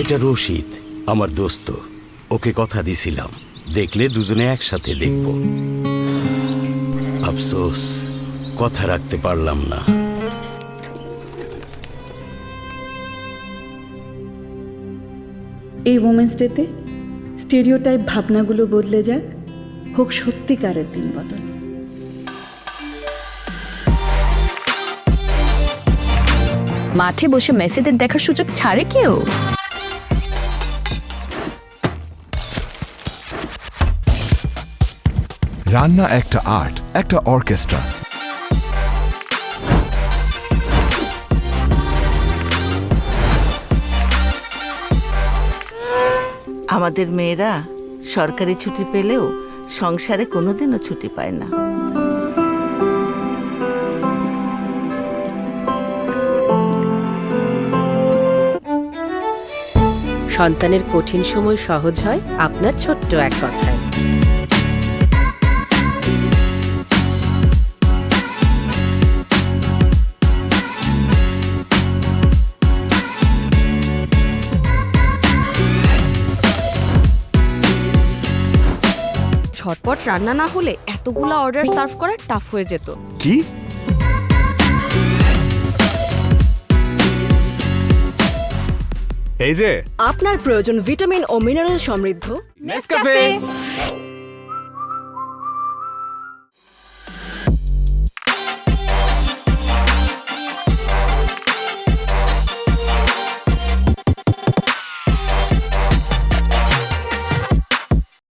এটা রশিদ, আমার দোস্ত। ওকে কথা দিছিলাম, দেখলে দুজনে একসাথে দেখব। আফসোস, কথা রাখতে পারলাম না। এই ওমেন্স ডেতে স্টেরিওটাইপ ভাবনাগুলো বদলে যাক, হোক সত্যিকারের দিন বদল। মাঠে বসে মেসিদের দেখার সুযোগ ছাড়ে কেউ? রান্না একটা আর্ট, একটা অর্কেস্ট্রা। আমাদের মেয়েরা সরকারি ছুটি পেলেও সংসারে কোনোদিনও ছুটি পায় না। সন্তানের কঠিন সময় সহজ হয় আপনার ছোট্ট এক কথায়। ঝটপট রান্না না হলে এতগুলো অর্ডার সার্ভ করা টাফ হয়ে যেত। কি? এই যে আপনার প্রয়োজন ভিটামিন ও মিনারেল সমৃদ্ধ নেসক্যাফে।